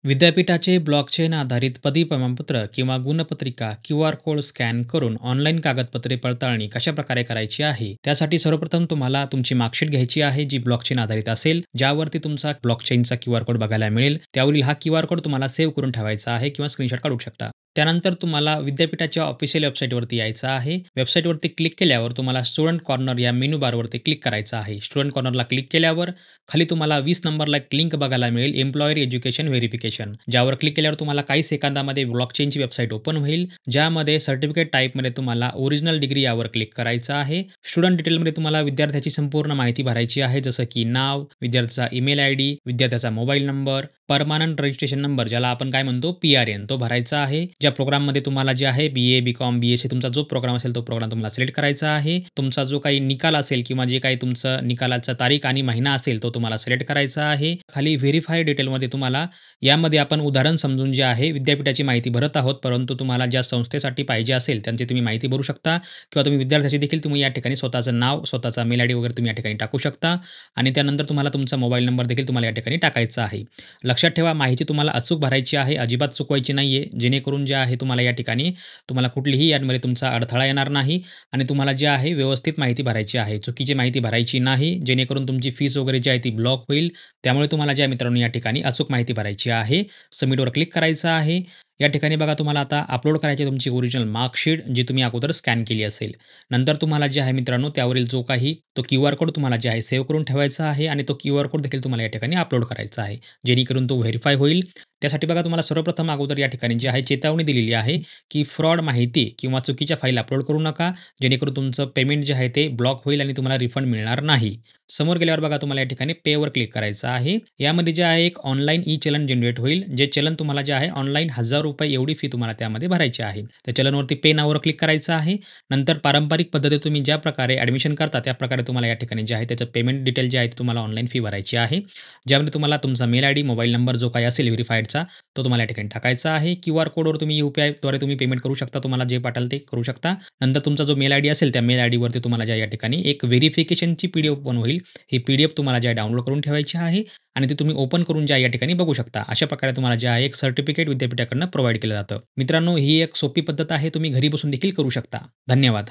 विद्यापीठाचे ब्लॉकचेन आधारित पदवी प्रमाणपत्र किंवा गुणपत्रिका क्यू आर कोड स्कॅन करून ऑनलाईन कागदपत्रे पडताळणी कशाप्रकारे करायची आहे. त्यासाठी सर्वप्रथम तुम्हाला तुमची मार्कशीट घ्यायची आहे जी ब्लॉकचेन आधारित असेल, ज्यावरती तुमचा ब्लॉकचेनचा क्यू आर कोड बघायला मिळेल. त्यावरील हा क्यू आर कोड तुम्हाला सेव्ह करून ठेवायचा आहे किंवा स्क्रीनशॉट काढू शकता. त्यानंतर तुम्हाला विद्यापीठाच्या ऑफिशियल वेबसाईटवरती यायचं आहे. वेबसाईटवरती क्लिक केल्यावर तुम्हाला स्टुडंट कॉर्नर या मेनू बारवरती क्लिक करायचं आहे. स्टुडंट कॉर्नरला क्लिक केल्यावर खाली तुम्हाला 20 नंबरला एक लिंक बघायला मिळेल, एम्प्लॉयर एज्युकेशन व्हेरिफिकेशन. ज्यावर क्लिक केल्यावर तुम्हाला काही सेकंदामध्ये ब्लॉकचेनची वेबसाईट ओपन होईल, ज्यामध्ये सर्टिफिकेट टाइपमध्ये तुम्हाला ओरिजिनल डिग्री यावर क्लिक करायचं आहे. स्टुडंट डिटेलमध्ये तुम्हाला विद्यार्थ्याची संपूर्ण माहिती भरायची आहे, जसं की नाव, विद्यार्थ्याचा ईमेल आयडी, विद्यार्थ्याचा mobile number, permanent registration number ज्याला आपण काय म्हणतो PRN तो भरायचा आहे. ज्या प्रोग्राममध्ये तुम्हाला जे आहे BA, BCom, BSc तुमचा जो प्रोग्राम असेल तो प्रोग्राम तुम्हाला सिलेक्ट करायचा आहे. तुमचा जो काही निकाल असेल किंवा जे काही तुमचं निकालाचा तारीख आणि महिना असेल तो तुम्हाला सिलेक्ट करायचा आहे. खाली व्हेरिफाय डिटेलमध्ये तुम्हाला यामध्ये आपण उदाहरण समजून जे आहे विद्यापीठाची माहिती भरत आहोत, परंतु तुम्हाला ज्या संस्थेसाठी पाहिजे असेल त्यांची तुम्ही माहिती भरू शकता किंवा तुम्ही विद्यार्थ्याची देखील तुम्ही या ठिकाणी स्वतःचं नाव, स्वतःचा मेल आयडी वगैरे तुम्ही या ठिकाणी टाकू शकता आणि त्यानंतर तुम्हाला तुमचा मोबाईल नंबर देखील तुम्हाला या ठिकाणी टाकायचा आहे. लक्षात ठेवा माहिती तुम्हाला अचूक भरायची आहे, अजिबात चुकवायची नाहीये, जेणेकरून जे आहे तुम्हाला या ठिकाणी तुम्हाला कुठलीही यामध्ये तुमचा अडथळा येणार नाही आणि तुम्हाला जे आहे व्यवस्थित माहिती भरायची आहे. चुकीची माहिती भरायची नाही, जेणेकरून तुमची फीस वगैरे जी आहे ती ब्लॉक होईल. त्यामुळे तुम्हाला ज्या मित्रांनो या ठिकाणी अचूक माहिती भरायची आहे. सबमिटवर क्लिक करायचं आहे. या ठिकाणी बघा तुम्हाला आता अपलोड करायची आहे तुमची ओरिजिनल मार्कशीट जी तुम्ही अगोदर स्कॅन केली असेल. नंतर तुम्हाला जे आहे मित्रांनो त्यावरील जो काही तो क्यूआर कोड तुम्हाला जे आहे सेव्ह करून ठेवायचा आहे आणि तो क्यूआर कोड देखील तुम्हाला या ठिकाणी अपलोड करायचा आहे. जेणेकरून तो व्हेरिफाय होईल. त्यासाठी बघा तुम्हाला सर्वप्रथम अगोदर या ठिकाणी जी आहे चेतावणी दिलेली आहे, की फ्रॉड माहिती किंवा चुकीच्या फाईल अपलोड करू नका. जेणेकरून तुमचं पेमेंट जे आहे ते ब्लॉक होईल आणि तुम्हाला रिफंड मिळणार नाही. समोर गेल्यावर बघा तुम्हाला या ठिकाणी पेवर क्लिक करायचं आहे. यामध्ये जे आहे एक ऑनलाईन चलन जनरेट होईल. जे चलन तुम्हाला जे आहे ऑनलाईन ₹1000 एवढी फी तुम्हाला त्यामध्ये भरायची आहे. त्या चलनवरती पे नावावर क्लिक करायचं आहे. नंतर पारंपरिक पद्धतीने तुम्ही ज्या प्रकारे ॲडमिशन करता त्या प्रकारे तुम्हाला या ठिकाणी जे आहे त्याचं पेमेंट डिटेल जे आहे ते तुम्हाला ऑनलाईन फी भरायची आहे. ज्यामध्ये तुम्हाला तुमचा मेल आयडी, मोबाईल नंबर जो काही असेल व्हेरिफाईडचा तो तुम्हाला या ठिकाणी टाकायचा आहे. क्यूआर कोडवर तुम्ही UPIद्वारे तुम्ही पेमेंट करू शकता. तुम्हाला जे पाठवाल ते करू शकता. नंतर तुमचा जो मेल आयडी असेल त्या मेल आयडीवरती तुम्हाला ज्या या ठिकाणी एक व्हेरिफिकेशनची PDF ओपन होईल. ही PDF तुम्हाला जे आहे डाउनलोड करून ठेवायची आहे आणि ती तुम्ही ओपन करून ज्या या ठिकाणी बघू शकता. अशा प्रकारे तुम्हाला जे आहे एक सर्टिफिकेट विद्यापीठाकडून प्रोव्हाईड केलं जातं. मित्रांनो ही एक सोपी पद्धत आहे. तुम्ही घरी बसून देखील करू शकता. धन्यवाद.